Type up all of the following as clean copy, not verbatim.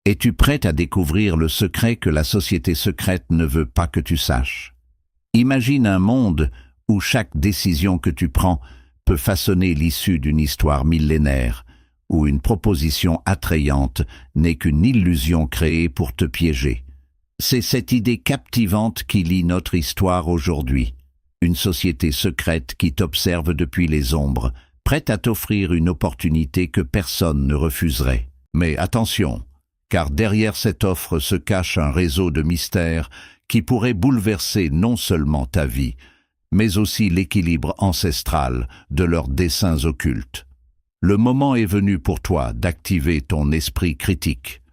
Es-tu prête à découvrir le secret que la société secrète ne veut pas que tu saches? Imagine un monde où chaque décision que tu prends peut façonner l'issue d'une histoire millénaire, où une proposition attrayante n'est qu'une illusion créée pour te piéger. C'est cette idée captivante qui lie notre histoire aujourd'hui. Une société secrète qui t'observe depuis les ombres, prête à t'offrir une opportunité que personne ne refuserait. Mais attention, car derrière cette offre se cache un réseau de mystères qui pourrait bouleverser non seulement ta vie, mais aussi l'équilibre ancestral de leurs desseins occultes. Le moment est venu pour toi d'activer ton esprit critique.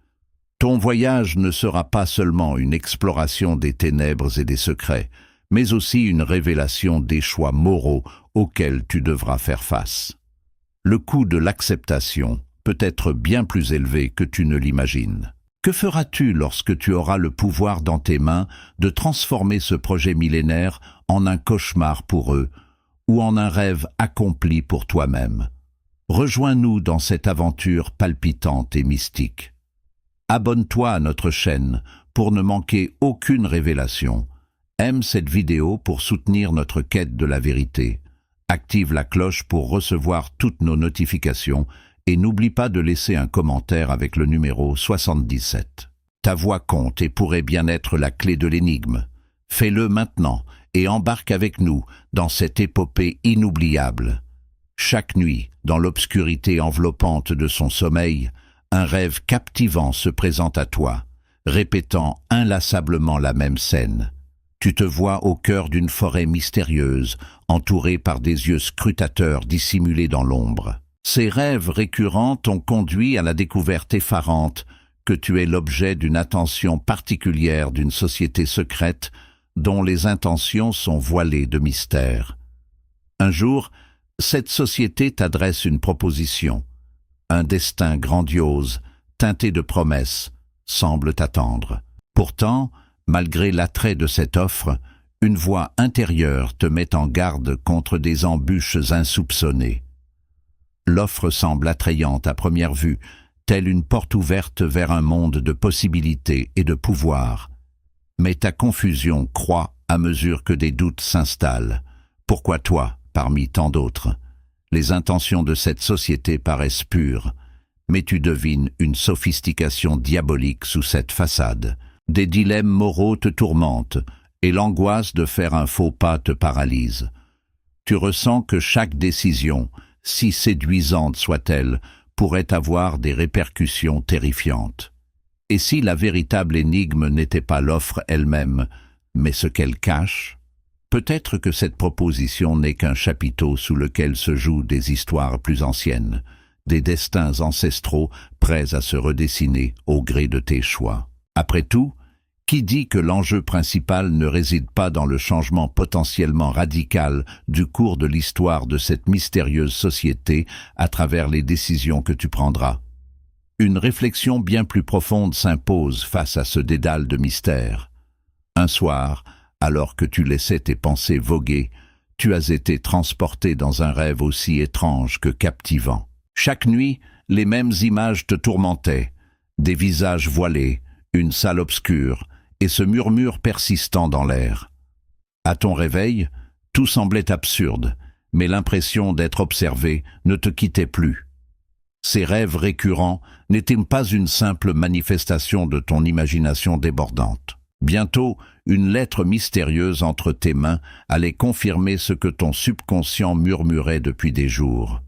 Ton voyage ne sera pas seulement une exploration des ténèbres et des secrets, mais aussi une révélation des choix moraux auxquels tu devras faire face. Le coût de l'acceptation peut être bien plus élevé que tu ne l'imagines. Que feras-tu lorsque tu auras le pouvoir dans tes mains de transformer ce projet millénaire en un cauchemar pour eux ou en un rêve accompli pour toi-même? Rejoins-nous dans cette aventure palpitante et mystique. Abonne-toi à notre chaîne pour ne manquer aucune révélation. Aime cette vidéo pour soutenir notre quête de la vérité. Active la cloche pour recevoir toutes nos notifications et n'oublie pas de laisser un commentaire avec le numéro 77. Ta voix compte et pourrait bien être la clé de l'énigme. Fais-le maintenant et embarque avec nous dans cette épopée inoubliable. Chaque nuit, dans l'obscurité enveloppante de son sommeil, un rêve captivant se présente à toi, répétant inlassablement la même scène. Tu te vois au cœur d'une forêt mystérieuse, entourée par des yeux scrutateurs dissimulés dans l'ombre. Ces rêves récurrents t'ont conduit à la découverte effarante que tu es l'objet d'une attention particulière d'une société secrète dont les intentions sont voilées de mystère. Un jour, cette société t'adresse une proposition. Un destin grandiose, teinté de promesses, semble t'attendre. Pourtant, malgré l'attrait de cette offre, une voix intérieure te met en garde contre des embûches insoupçonnées. L'offre semble attrayante à première vue, telle une porte ouverte vers un monde de possibilités et de pouvoir. Mais ta confusion croît à mesure que des doutes s'installent. Pourquoi toi, parmi tant d'autres? Les intentions de cette société paraissent pures, mais tu devines une sophistication diabolique sous cette façade. Des dilemmes moraux te tourmentent, et l'angoisse de faire un faux pas te paralyse. Tu ressens que chaque décision, si séduisante soit-elle, pourrait avoir des répercussions terrifiantes. Et si la véritable énigme n'était pas l'offre elle-même, mais ce qu'elle cache? Peut-être que cette proposition n'est qu'un chapiteau sous lequel se jouent des histoires plus anciennes, des destins ancestraux prêts à se redessiner au gré de tes choix. Après tout, qui dit que l'enjeu principal ne réside pas dans le changement potentiellement radical du cours de l'histoire de cette mystérieuse société à travers les décisions que tu prendras? Une réflexion bien plus profonde s'impose face à ce dédale de mystère. Un soir, alors que tu laissais tes pensées voguer, tu as été transporté dans un rêve aussi étrange que captivant. Chaque nuit, les mêmes images te tourmentaient, des visages voilés, une salle obscure, et ce murmure persistant dans l'air. À ton réveil, tout semblait absurde, mais l'impression d'être observé ne te quittait plus. Ces rêves récurrents n'étaient pas une simple manifestation de ton imagination débordante. Bientôt, une lettre mystérieuse entre tes mains allait confirmer ce que ton subconscient murmurait depuis des jours.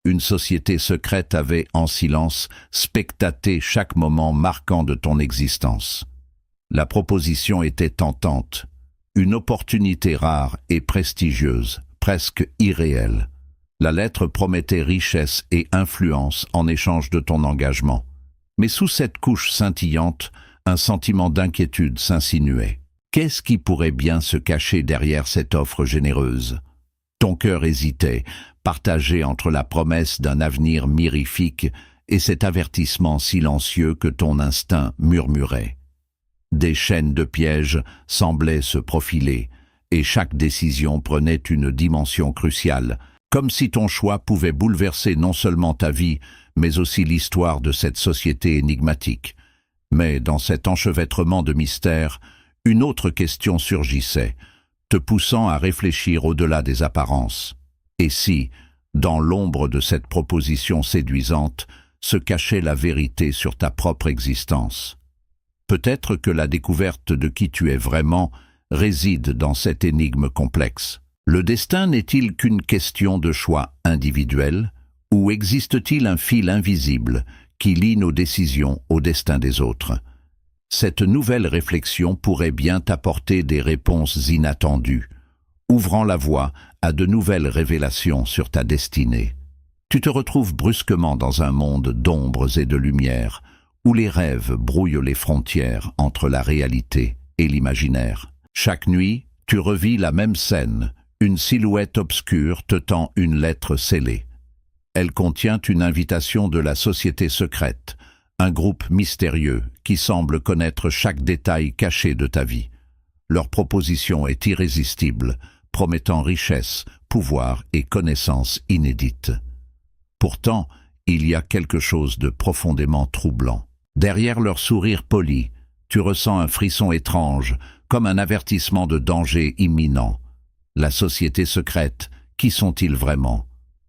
Une société secrète avait, en silence, spectaté chaque moment marquant de ton existence. La proposition était tentante, une opportunité rare et prestigieuse, presque irréelle. La lettre promettait richesse et influence en échange de ton engagement. Mais sous cette couche scintillante, un sentiment d'inquiétude s'insinuait. Qu'est-ce qui pourrait bien se cacher derrière cette offre généreuse? Ton cœur hésitait, partagé entre la promesse d'un avenir mirifique et cet avertissement silencieux que ton instinct murmurait. Des chaînes de pièges semblaient se profiler, et chaque décision prenait une dimension cruciale, comme si ton choix pouvait bouleverser non seulement ta vie, mais aussi l'histoire de cette société énigmatique. Mais dans cet enchevêtrement de mystères, une autre question surgissait, te poussant à réfléchir au-delà des apparences. Et si, dans l'ombre de cette proposition séduisante, se cachait la vérité sur ta propre existence? Peut-être que la découverte de qui tu es vraiment réside dans cette énigme complexe. Le destin n'est-il qu'une question de choix individuel, ou existe-t-il un fil invisible qui lie nos décisions au destin des autres? Cette nouvelle réflexion pourrait bien t'apporter des réponses inattendues, ouvrant la voie à de nouvelles révélations sur ta destinée. Tu te retrouves brusquement dans un monde d'ombres et de lumière, où les rêves brouillent les frontières entre la réalité et l'imaginaire. Chaque nuit, tu revis la même scène, une silhouette obscure te tend une lettre scellée. Elle contient une invitation de la société secrète, un groupe mystérieux qui semble connaître chaque détail caché de ta vie. Leur proposition est irrésistible, promettant richesse, pouvoir et connaissances inédites. Pourtant, il y a quelque chose de profondément troublant. Derrière leur sourire poli, tu ressens un frisson étrange, comme un avertissement de danger imminent. La société secrète, qui sont-ils vraiment?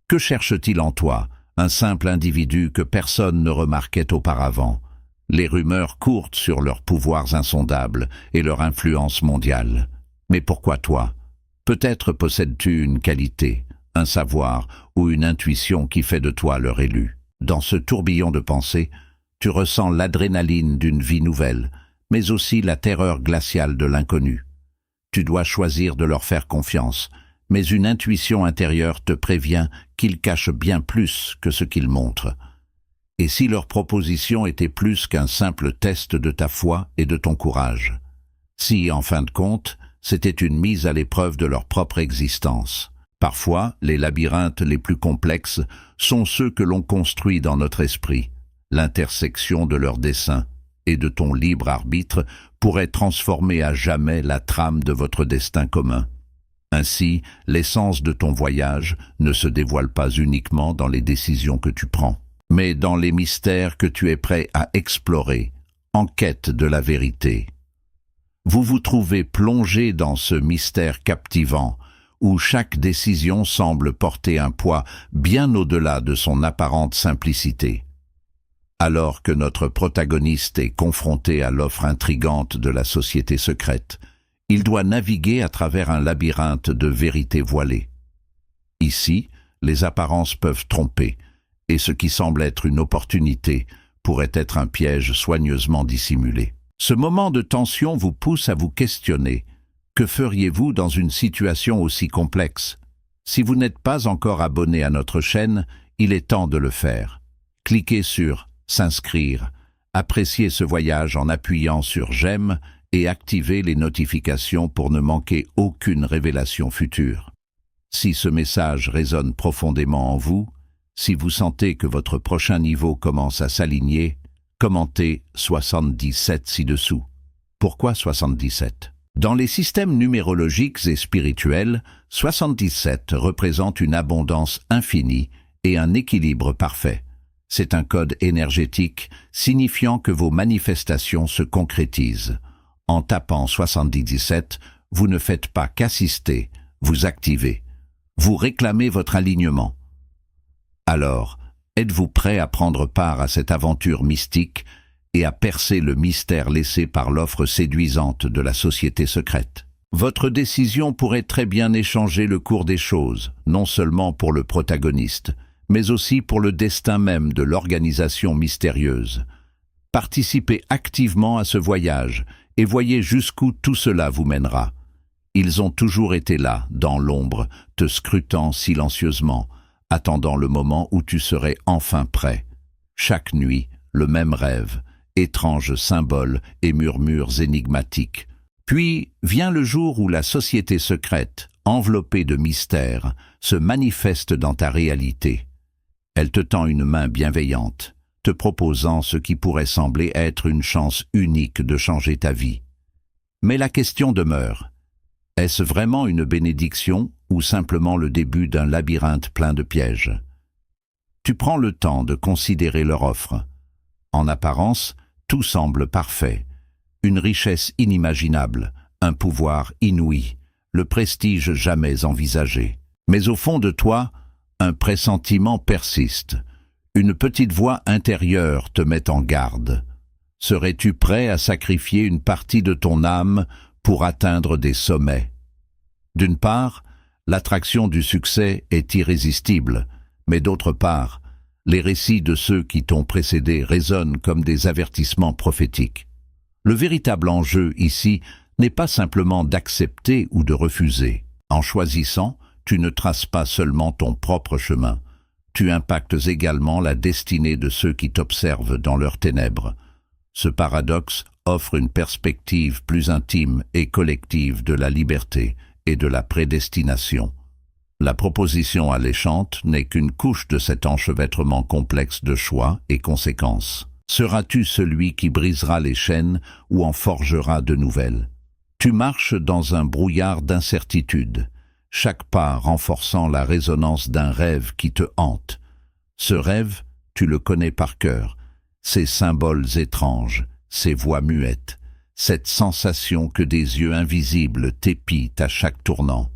Que cherche-t-il en toi, un simple individu que personne ne remarquait auparavant? Les rumeurs courent sur leurs pouvoirs insondables et leur influence mondiale. Mais pourquoi toi? Peut-être possèdes-tu une qualité, un savoir ou une intuition qui fait de toi leur élu. Dans ce tourbillon de pensées, tu ressens l'adrénaline d'une vie nouvelle, mais aussi la terreur glaciale de l'inconnu. Tu dois choisir de leur faire confiance, mais une intuition intérieure te prévient qu'ils cachent bien plus que ce qu'ils montrent. Et si leur proposition était plus qu'un simple test de ta foi et de ton courage? Si, en fin de compte, c'était une mise à l'épreuve de leur propre existence? Parfois, les labyrinthes les plus complexes sont ceux que l'on construit dans notre esprit. L'intersection de leurs desseins et de ton libre arbitre pourrait transformer à jamais la trame de votre destin commun. Ainsi, l'essence de ton voyage ne se dévoile pas uniquement dans les décisions que tu prends, mais dans les mystères que tu es prêt à explorer, en quête de la vérité. Vous vous trouvez plongé dans ce mystère captivant, où chaque décision semble porter un poids bien au-delà de son apparente simplicité. Alors que notre protagoniste est confronté à l'offre intrigante de la société secrète, il doit naviguer à travers un labyrinthe de vérités voilées. Ici, les apparences peuvent tromper, et ce qui semble être une opportunité pourrait être un piège soigneusement dissimulé. Ce moment de tension vous pousse à vous questionner. Que feriez-vous dans une situation aussi complexe? Si vous n'êtes pas encore abonné à notre chaîne, il est temps de le faire. Cliquez sur « S'inscrire », appréciez ce voyage en appuyant sur « J'aime » et activez les notifications pour ne manquer aucune révélation future. Si ce message résonne profondément en vous, si vous sentez que votre prochain niveau commence à s'aligner, commentez 77 ci-dessous. Pourquoi 77? Dans les systèmes numérologiques et spirituels, 77 représente une abondance infinie et un équilibre parfait. C'est un code énergétique signifiant que vos manifestations se concrétisent. En tapant 77, vous ne faites pas qu'assister, vous activez. Vous réclamez votre alignement. Alors, êtes-vous prêt à prendre part à cette aventure mystique et à percer le mystère laissé par l'offre séduisante de la société secrète? Votre décision pourrait très bien échanger le cours des choses, non seulement pour le protagoniste, mais aussi pour le destin même de l'organisation mystérieuse. Participez activement à ce voyage et voyez jusqu'où tout cela vous mènera. Ils ont toujours été là, dans l'ombre, te scrutant silencieusement, attendant le moment où tu serais enfin prêt. Chaque nuit, le même rêve, étranges symboles et murmures énigmatiques. Puis vient le jour où la société secrète, enveloppée de mystères, se manifeste dans ta réalité. Elle te tend une main bienveillante, te proposant ce qui pourrait sembler être une chance unique de changer ta vie. Mais la question demeure. Est-ce vraiment une bénédiction ou simplement le début d'un labyrinthe plein de pièges? Tu prends le temps de considérer leur offre. En apparence, Tout semble parfait. Une richesse inimaginable, un pouvoir inouï, le prestige jamais envisagé. Mais au fond de toi, un pressentiment persiste. Une petite voix intérieure te met en garde. Serais-tu prêt à sacrifier une partie de ton âme pour atteindre des sommets? D'une part, l'attraction du succès est irrésistible, mais d'autre part, les récits de ceux qui t'ont précédé résonnent comme des avertissements prophétiques. Le véritable enjeu ici n'est pas simplement d'accepter ou de refuser. En choisissant, tu ne traces pas seulement ton propre chemin, tu impactes également la destinée de ceux qui t'observent dans leurs ténèbres. Ce paradoxe offre une perspective plus intime et collective de la liberté et de la prédestination. La proposition alléchante n'est qu'une couche de cet enchevêtrement complexe de choix et conséquences. Seras-tu celui qui brisera les chaînes ou en forgera de nouvelles? Tu marches dans un brouillard d'incertitude, chaque pas renforçant la résonance d'un rêve qui te hante. Ce rêve, tu le connais par cœur, ces symboles étranges, ces voix muettes, cette sensation que des yeux invisibles t'épient à chaque tournant.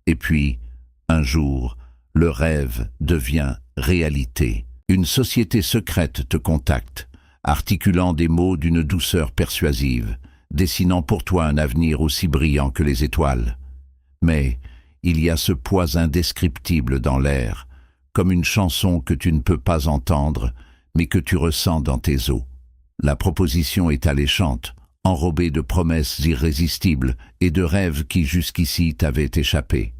Et puis, un jour, le rêve devient réalité. Une société secrète te contacte, articulant des mots d'une douceur persuasive, dessinant pour toi un avenir aussi brillant que les étoiles. Mais il y a ce poids indescriptible dans l'air, comme une chanson que tu ne peux pas entendre, mais que tu ressens dans tes os. La proposition est alléchante, enrobée de promesses irrésistibles et de rêves qui jusqu'ici t'avaient échappé.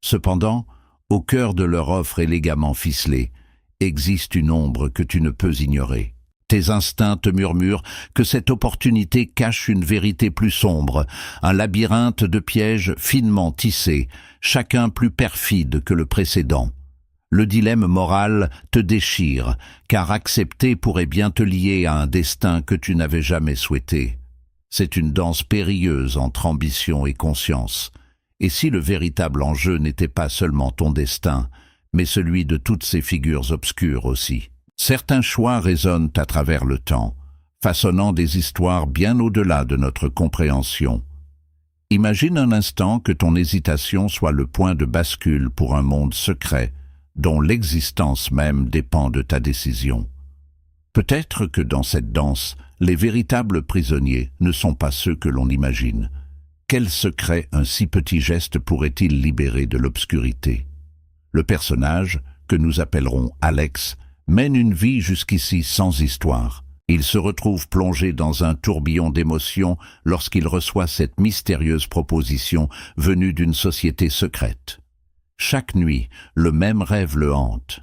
Cependant, au cœur de leur offre élégamment ficelée, existe une ombre que tu ne peux ignorer. Tes instincts te murmurent que cette opportunité cache une vérité plus sombre, un labyrinthe de pièges finement tissés, chacun plus perfide que le précédent. Le dilemme moral te déchire, car accepter pourrait bien te lier à un destin que tu n'avais jamais souhaité. C'est une danse périlleuse entre ambition et conscience. Et si le véritable enjeu n'était pas seulement ton destin, mais celui de toutes ces figures obscures aussi? Certains choix résonnent à travers le temps, façonnant des histoires bien au-delà de notre compréhension. Imagine un instant que ton hésitation soit le point de bascule pour un monde secret, dont l'existence même dépend de ta décision. Peut-être que dans cette danse, les véritables prisonniers ne sont pas ceux que l'on imagine. Quel secret un si petit geste pourrait-il libérer de l'obscurité? Le personnage, que nous appellerons Alex, mène une vie jusqu'ici sans histoire. Il se retrouve plongé dans un tourbillon d'émotions lorsqu'il reçoit cette mystérieuse proposition venue d'une société secrète. Chaque nuit, le même rêve le hante.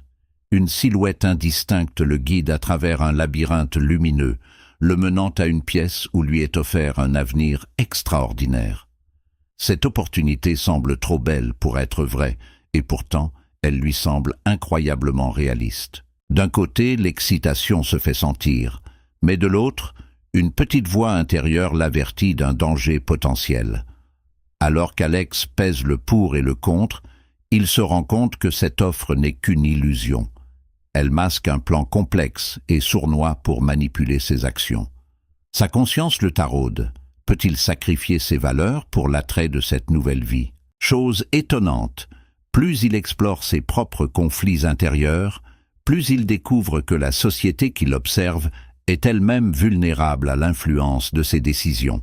Une silhouette indistincte le guide à travers un labyrinthe lumineux, le menant à une pièce où lui est offert un avenir extraordinaire. Cette opportunité semble trop belle pour être vraie, et pourtant, elle lui semble incroyablement réaliste. D'un côté, l'excitation se fait sentir, mais de l'autre, une petite voix intérieure l'avertit d'un danger potentiel. Alors qu'Alex pèse le pour et le contre, il se rend compte que cette offre n'est qu'une illusion. Elle masque un plan complexe et sournois pour manipuler ses actions. Sa conscience le taraude. Peut-il sacrifier ses valeurs pour l'attrait de cette nouvelle vie? Chose étonnante, plus il explore ses propres conflits intérieurs, plus il découvre que la société qui l'observe est elle-même vulnérable à l'influence de ses décisions.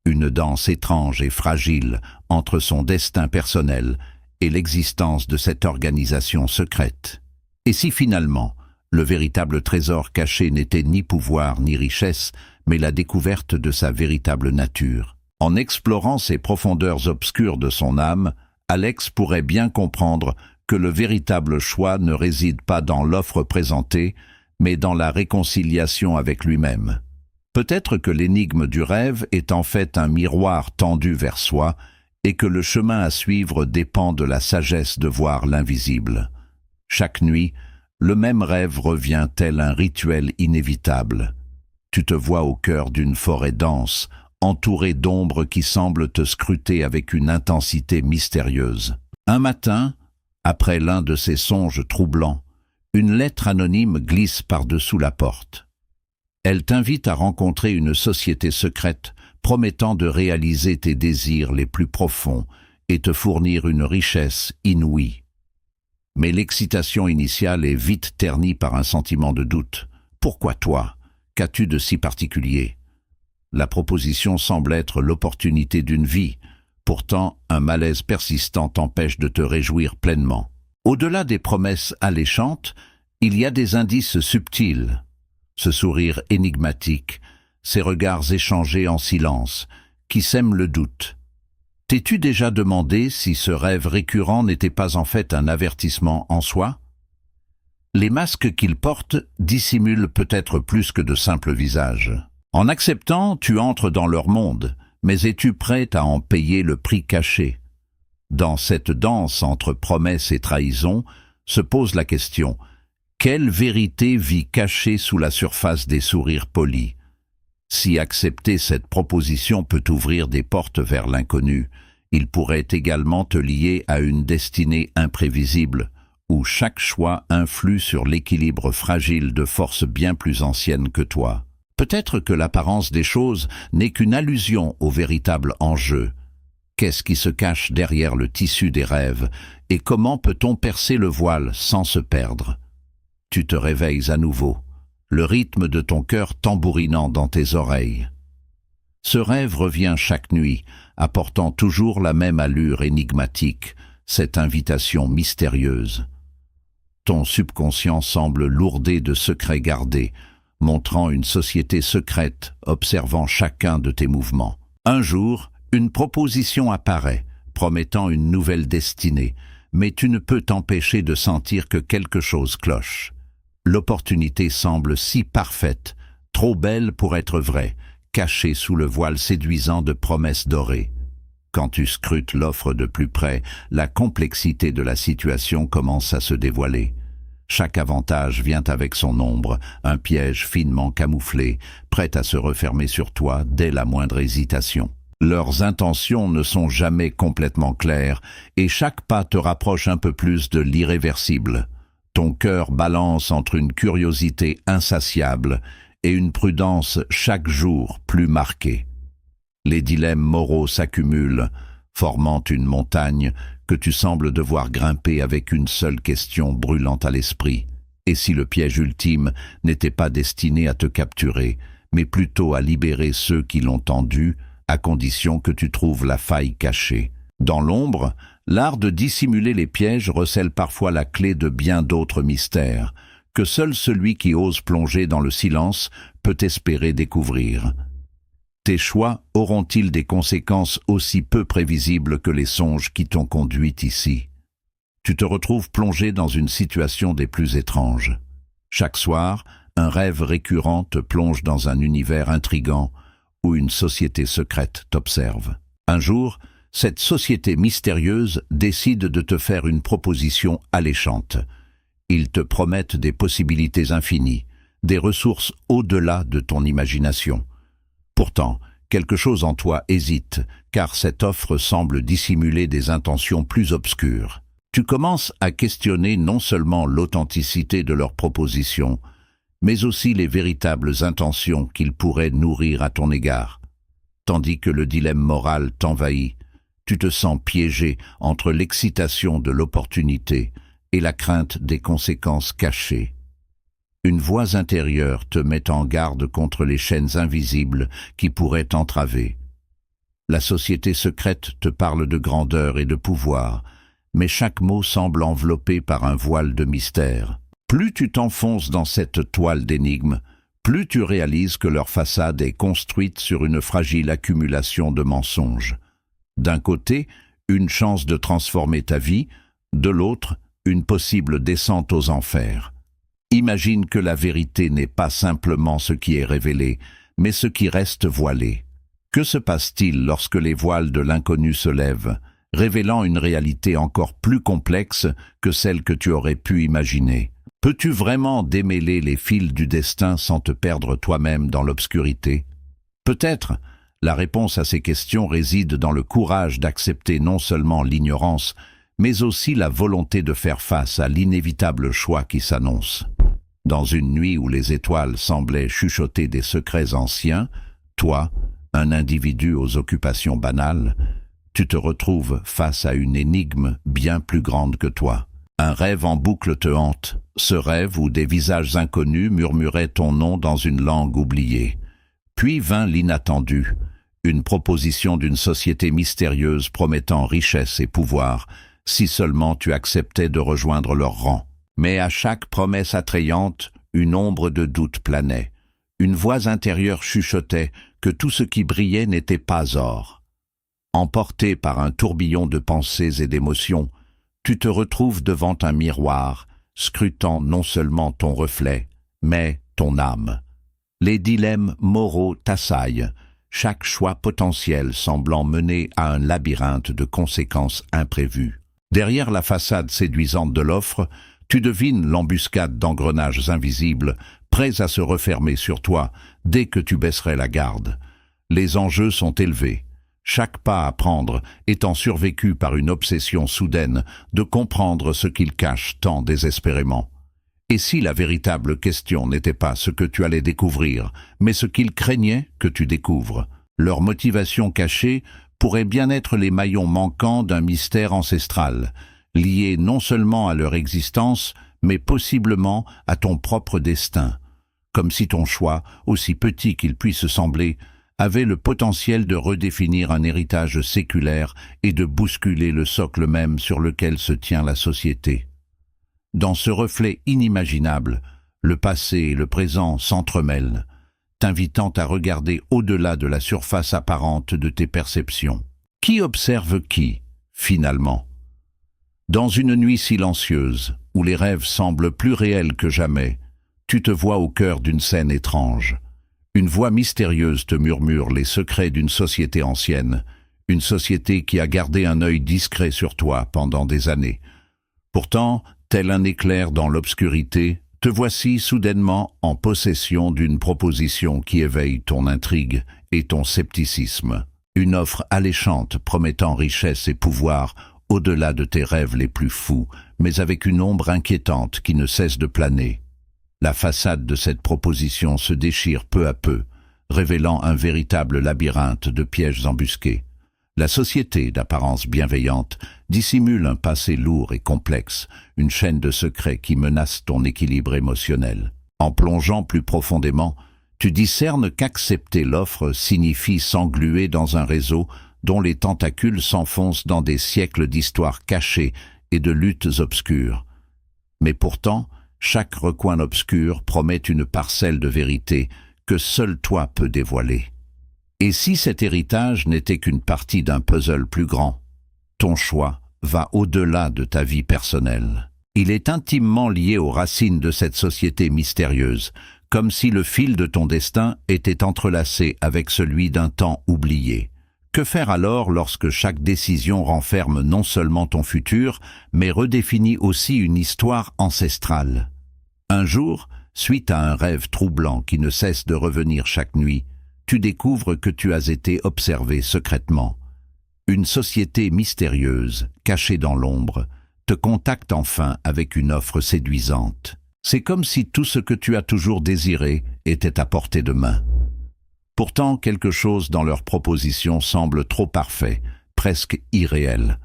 Une danse étrange et fragile entre son destin personnel et l'existence de cette organisation secrète. Et si finalement, le véritable trésor caché n'était ni pouvoir ni richesse, mais la découverte de sa véritable nature? En explorant ces profondeurs obscures de son âme, Alex pourrait bien comprendre que le véritable choix ne réside pas dans l'offre présentée, mais dans la réconciliation avec lui-même. Peut-être que l'énigme du rêve est en fait un miroir tendu vers soi, et que le chemin à suivre dépend de la sagesse de voir l'invisible. Chaque nuit, le même rêve revient tel un rituel inévitable. Tu te vois au cœur d'une forêt dense, entouré d'ombres qui semblent te scruter avec une intensité mystérieuse. Un matin, après l'un de ces songes troublants, une lettre anonyme glisse par-dessous la porte. Elle t'invite à rencontrer une société secrète promettant de réaliser tes désirs les plus profonds et te fournir une richesse inouïe. Mais l'excitation initiale est vite ternie par un sentiment de doute. Pourquoi toi? Qu'as-tu de si particulier? La proposition semble être l'opportunité d'une vie. Pourtant, un malaise persistant t'empêche de te réjouir pleinement. Au-delà des promesses alléchantes, il y a des indices subtils. Ce sourire énigmatique, ces regards échangés en silence, qui sèment le doute. T'es-tu déjà demandé si ce rêve récurrent n'était pas en fait un avertissement en soi? Les masques qu'ils portent dissimulent peut-être plus que de simples visages. En acceptant, tu entres dans leur monde, mais es-tu prêt à en payer le prix caché? Dans cette danse entre promesses et trahison, se pose la question: quelle vérité vit cachée sous la surface des sourires polis? Si accepter cette proposition peut ouvrir des portes vers l'inconnu, il pourrait également te lier à une destinée imprévisible, où chaque choix influe sur l'équilibre fragile de forces bien plus anciennes que toi. Peut-être que l'apparence des choses n'est qu'une allusion au véritable enjeu. Qu'est-ce qui se cache derrière le tissu des rêves, et comment peut-on percer le voile sans se perdre? Tu te réveilles à nouveau, le rythme de ton cœur tambourinant dans tes oreilles. Ce rêve revient chaque nuit, apportant toujours la même allure énigmatique, cette invitation mystérieuse. Ton subconscient semble lourder de secrets gardés, montrant une société secrète observant chacun de tes mouvements. Un jour, une proposition apparaît, promettant une nouvelle destinée, mais tu ne peux t'empêcher de sentir que quelque chose cloche. L'opportunité semble si parfaite, trop belle pour être vraie, cachée sous le voile séduisant de promesses dorées. Quand tu scrutes l'offre de plus près, la complexité de la situation commence à se dévoiler. Chaque avantage vient avec son ombre, un piège finement camouflé, prêt à se refermer sur toi dès la moindre hésitation. Leurs intentions ne sont jamais complètement claires, et chaque pas te rapproche un peu plus de l'irréversible. Ton cœur balance entre une curiosité insatiable et une prudence chaque jour plus marquée. Les dilemmes moraux s'accumulent, formant une montagne que tu sembles devoir grimper avec une seule question brûlante à l'esprit. Et si le piège ultime n'était pas destiné à te capturer, mais plutôt à libérer ceux qui l'ont tendu, à condition que tu trouves la faille cachée. Dans l'ombre, l'art de dissimuler les pièges recèle parfois la clé de bien d'autres mystères, que seul celui qui ose plonger dans le silence peut espérer découvrir. Tes choix auront-ils des conséquences aussi peu prévisibles que les songes qui t'ont conduit ici? Tu te retrouves plongé dans une situation des plus étranges. Chaque soir, un rêve récurrent te plonge dans un univers intrigant où une société secrète t'observe. Un jour, cette société mystérieuse décide de te faire une proposition alléchante. Ils te promettent des possibilités infinies, des ressources au-delà de ton imagination. Pourtant, quelque chose en toi hésite, car cette offre semble dissimuler des intentions plus obscures. Tu commences à questionner non seulement l'authenticité de leurs propositions, mais aussi les véritables intentions qu'ils pourraient nourrir à ton égard. Tandis que le dilemme moral t'envahit, tu te sens piégé entre l'excitation de l'opportunité et la crainte des conséquences cachées. Une voix intérieure te met en garde contre les chaînes invisibles qui pourraient t'entraver. La société secrète te parle de grandeur et de pouvoir, mais chaque mot semble enveloppé par un voile de mystère. Plus tu t'enfonces dans cette toile d'énigmes, plus tu réalises que leur façade est construite sur une fragile accumulation de mensonges. D'un côté, une chance de transformer ta vie, de l'autre, une possible descente aux enfers. Imagine que la vérité n'est pas simplement ce qui est révélé, mais ce qui reste voilé. Que se passe-t-il lorsque les voiles de l'inconnu se lèvent, révélant une réalité encore plus complexe que celle que tu aurais pu imaginer? Peux-tu vraiment démêler les fils du destin sans te perdre toi-même dans l'obscurité? Peut-être. La réponse à ces questions réside dans le courage d'accepter non seulement l'ignorance, mais aussi la volonté de faire face à l'inévitable choix qui s'annonce. Dans une nuit où les étoiles semblaient chuchoter des secrets anciens, toi, un individu aux occupations banales, tu te retrouves face à une énigme bien plus grande que toi. Un rêve en boucle te hante, ce rêve où des visages inconnus murmuraient ton nom dans une langue oubliée. Puis vint l'inattendu, une proposition d'une société mystérieuse promettant richesse et pouvoir, si seulement tu acceptais de rejoindre leur rang. Mais à chaque promesse attrayante, une ombre de doute planait. Une voix intérieure chuchotait que tout ce qui brillait n'était pas or. Emporté par un tourbillon de pensées et d'émotions, tu te retrouves devant un miroir, scrutant non seulement ton reflet, mais ton âme. Les dilemmes moraux t'assaillent, chaque choix potentiel semblant mener à un labyrinthe de conséquences imprévues. Derrière la façade séduisante de l'offre, tu devines l'embuscade d'engrenages invisibles, prêts à se refermer sur toi dès que tu baisserais la garde. Les enjeux sont élevés, chaque pas à prendre étant survécu par une obsession soudaine de comprendre ce qu'ils cachent tant désespérément. Et si la véritable question n'était pas ce que tu allais découvrir, mais ce qu'ils craignaient que tu découvres? Leur motivation cachée pourrait bien être les maillons manquants d'un mystère ancestral, lié non seulement à leur existence, mais possiblement à ton propre destin, comme si ton choix, aussi petit qu'il puisse sembler, avait le potentiel de redéfinir un héritage séculaire et de bousculer le socle même sur lequel se tient la société. Dans ce reflet inimaginable, le passé et le présent s'entremêlent, t'invitant à regarder au-delà de la surface apparente de tes perceptions. Qui observe qui, finalement? Dans une nuit silencieuse, où les rêves semblent plus réels que jamais, tu te vois au cœur d'une scène étrange. Une voix mystérieuse te murmure les secrets d'une société ancienne, une société qui a gardé un œil discret sur toi pendant des années. Pourtant, tel un éclair dans l'obscurité, te voici soudainement en possession d'une proposition qui éveille ton intrigue et ton scepticisme. Une offre alléchante promettant richesse et pouvoir au-delà de tes rêves les plus fous, mais avec une ombre inquiétante qui ne cesse de planer. La façade de cette proposition se déchire peu à peu, révélant un véritable labyrinthe de pièges embusqués. La société, d'apparence bienveillante, dissimule un passé lourd et complexe, une chaîne de secrets qui menace ton équilibre émotionnel. En plongeant plus profondément, tu discernes qu'accepter l'offre signifie s'engluer dans un réseau dont les tentacules s'enfoncent dans des siècles d'histoires cachées et de luttes obscures. Mais pourtant, chaque recoin obscur promet une parcelle de vérité que seul toi peux dévoiler. Et si cet héritage n'était qu'une partie d'un puzzle plus grand, ton choix va au-delà de ta vie personnelle. Il est intimement lié aux racines de cette société mystérieuse, comme si le fil de ton destin était entrelacé avec celui d'un temps oublié. Que faire alors lorsque chaque décision renferme non seulement ton futur, mais redéfinit aussi une histoire ancestrale? Un jour, suite à un rêve troublant qui ne cesse de revenir chaque nuit, tu découvres que tu as été observé secrètement. Une société mystérieuse, cachée dans l'ombre, te contacte enfin avec une offre séduisante. C'est comme si tout ce que tu as toujours désiré était à portée de main. Pourtant, quelque chose dans leur proposition semble trop parfait, presque irréel.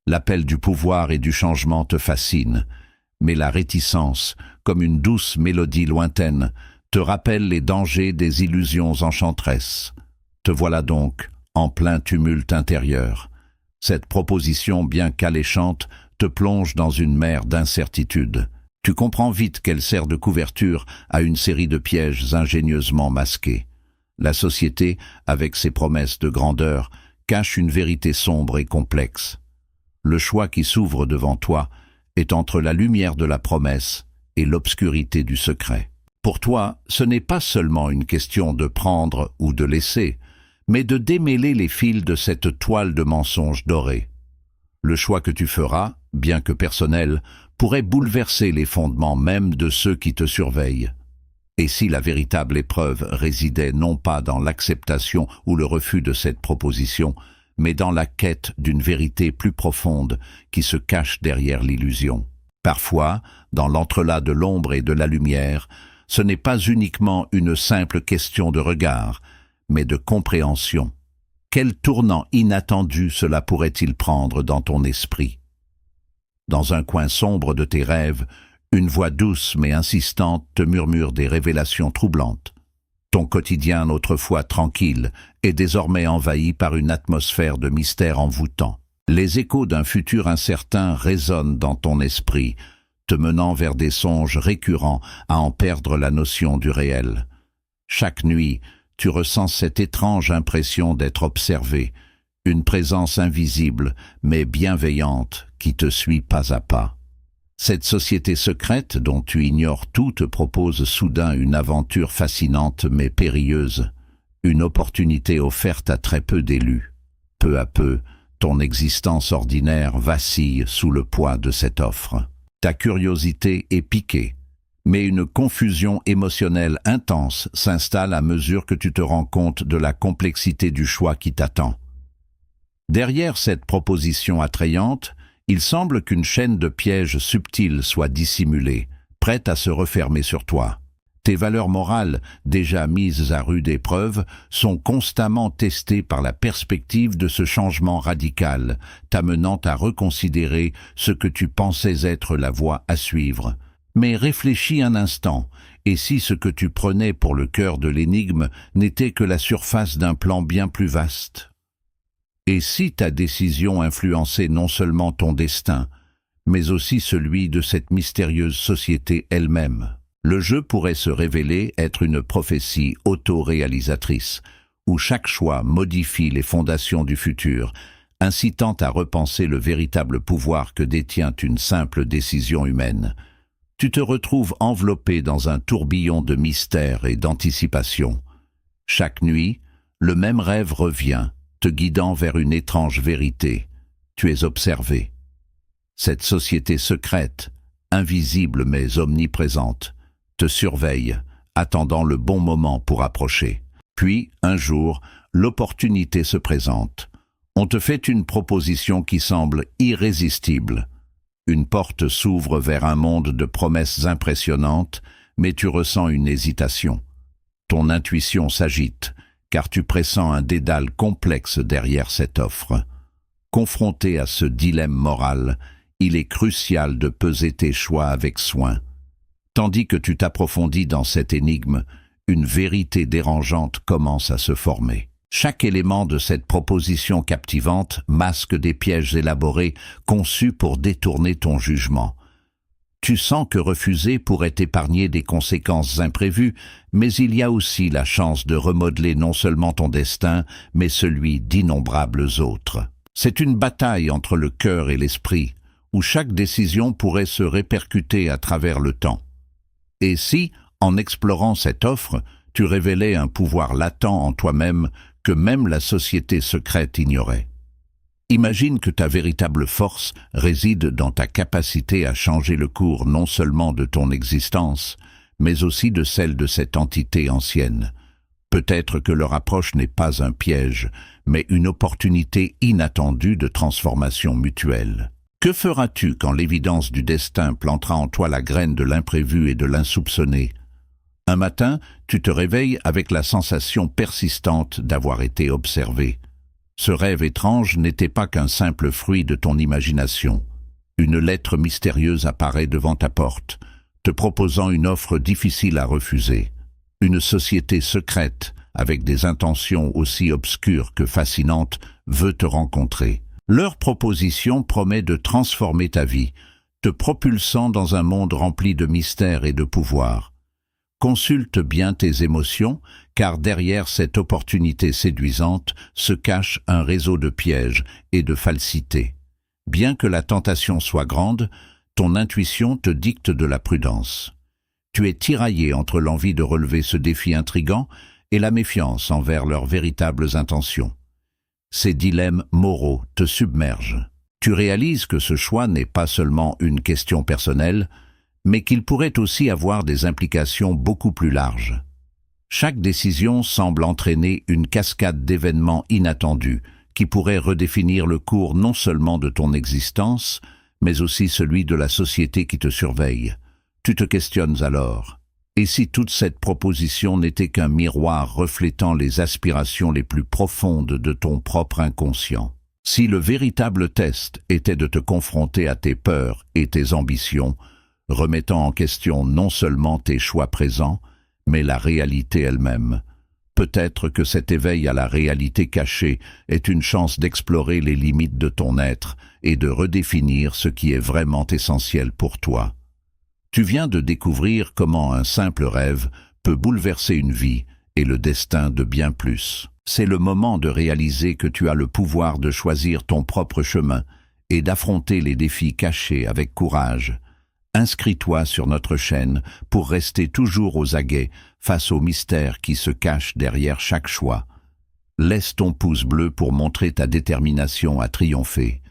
L'appel du pouvoir et du changement te fascine, mais la réticence, comme une douce mélodie lointaine, te rappelle les dangers des illusions enchanteresses. Te voilà donc en plein tumulte intérieur. Cette proposition, bien qu'alléchante, te plonge dans une mer d'incertitude. Tu comprends vite qu'elle sert de couverture à une série de pièges ingénieusement masqués. La société, avec ses promesses de grandeur, cache une vérité sombre et complexe. Le choix qui s'ouvre devant toi est entre la lumière de la promesse et l'obscurité du secret. Pour toi, ce n'est pas seulement une question de prendre ou de laisser, mais de démêler les fils de cette toile de mensonges dorés. Le choix que tu feras, bien que personnel, pourrait bouleverser les fondements même de ceux qui te surveillent. Et si la véritable épreuve résidait non pas dans l'acceptation ou le refus de cette proposition, mais dans la quête d'une vérité plus profonde qui se cache derrière l'illusion? Parfois, dans l'entrelac de l'ombre et de la lumière, ce n'est pas uniquement une simple question de regard, mais de compréhension. Quel tournant inattendu cela pourrait-il prendre dans ton esprit? Dans un coin sombre de tes rêves, une voix douce mais insistante te murmure des révélations troublantes. Ton quotidien, autrefois tranquille, est désormais envahi par une atmosphère de mystère envoûtant. Les échos d'un futur incertain résonnent dans ton esprit, te menant vers des songes récurrents à en perdre la notion du réel. Chaque nuit, tu ressens cette étrange impression d'être observé, une présence invisible mais bienveillante qui te suit pas à pas. Cette société secrète dont tu ignores tout te propose soudain une aventure fascinante mais périlleuse, une opportunité offerte à très peu d'élus. Peu à peu, ton existence ordinaire vacille sous le poids de cette offre. Ta curiosité est piquée, mais une confusion émotionnelle intense s'installe à mesure que tu te rends compte de la complexité du choix qui t'attend. Derrière cette proposition attrayante, il semble qu'une chaîne de pièges subtils soit dissimulée, prête à se refermer sur toi. Tes valeurs morales, déjà mises à rude épreuve, sont constamment testées par la perspective de ce changement radical, t'amenant à reconsidérer ce que tu pensais être la voie à suivre. Mais réfléchis un instant, et si ce que tu prenais pour le cœur de l'énigme n'était que la surface d'un plan bien plus vaste? Et si ta décision influençait non seulement ton destin, mais aussi celui de cette mystérieuse société elle-même? Le jeu pourrait se révéler être une prophétie auto-réalisatrice, où chaque choix modifie les fondations du futur, incitant à repenser le véritable pouvoir que détient une simple décision humaine. Tu te retrouves enveloppé dans un tourbillon de mystère et d'anticipation. Chaque nuit, le même rêve revient, te guidant vers une étrange vérité. Tu es observé. Cette société secrète, invisible mais omniprésente, te surveille, attendant le bon moment pour approcher. Puis, un jour, l'opportunité se présente. On te fait une proposition qui semble irrésistible. Une porte s'ouvre vers un monde de promesses impressionnantes, mais tu ressens une hésitation. Ton intuition s'agite, car tu pressens un dédale complexe derrière cette offre. Confronté à ce dilemme moral, il est crucial de peser tes choix avec soin. Tandis que tu t'approfondis dans cette énigme, une vérité dérangeante commence à se former. Chaque élément de cette proposition captivante masque des pièges élaborés conçus pour détourner ton jugement. Tu sens que refuser pourrait épargner des conséquences imprévues, mais il y a aussi la chance de remodeler non seulement ton destin, mais celui d'innombrables autres. C'est une bataille entre le cœur et l'esprit, où chaque décision pourrait se répercuter à travers le temps. Et si, en explorant cette offre, tu révélais un pouvoir latent en toi-même que même la société secrète ignorait? Imagine que ta véritable force réside dans ta capacité à changer le cours non seulement de ton existence, mais aussi de celle de cette entité ancienne. Peut-être que leur approche n'est pas un piège, mais une opportunité inattendue de transformation mutuelle. Que feras-tu quand l'évidence du destin plantera en toi la graine de l'imprévu et de l'insoupçonné? Un matin, tu te réveilles avec la sensation persistante d'avoir été observé. Ce rêve étrange n'était pas qu'un simple fruit de ton imagination. Une lettre mystérieuse apparaît devant ta porte, te proposant une offre difficile à refuser. Une société secrète, avec des intentions aussi obscures que fascinantes, veut te rencontrer. Leur proposition promet de transformer ta vie, te propulsant dans un monde rempli de mystères et de pouvoir. Consulte bien tes émotions, car derrière cette opportunité séduisante se cache un réseau de pièges et de falsités. Bien que la tentation soit grande, ton intuition te dicte de la prudence. Tu es tiraillé entre l'envie de relever ce défi intrigant et la méfiance envers leurs véritables intentions. Ces dilemmes moraux te submergent. Tu réalises que ce choix n'est pas seulement une question personnelle, mais qu'il pourrait aussi avoir des implications beaucoup plus larges. Chaque décision semble entraîner une cascade d'événements inattendus qui pourraient redéfinir le cours non seulement de ton existence, mais aussi celui de la société qui te surveille. Tu te questionnes alors. Et si toute cette proposition n'était qu'un miroir reflétant les aspirations les plus profondes de ton propre inconscient? Si le véritable test était de te confronter à tes peurs et tes ambitions, remettant en question non seulement tes choix présents, mais la réalité elle-même, peut-être que cet éveil à la réalité cachée est une chance d'explorer les limites de ton être et de redéfinir ce qui est vraiment essentiel pour toi. Tu viens de découvrir comment un simple rêve peut bouleverser une vie et le destin de bien plus. C'est le moment de réaliser que tu as le pouvoir de choisir ton propre chemin et d'affronter les défis cachés avec courage. Inscris-toi sur notre chaîne pour rester toujours aux aguets face aux mystères qui se cachent derrière chaque choix. Laisse ton pouce bleu pour montrer ta détermination à triompher.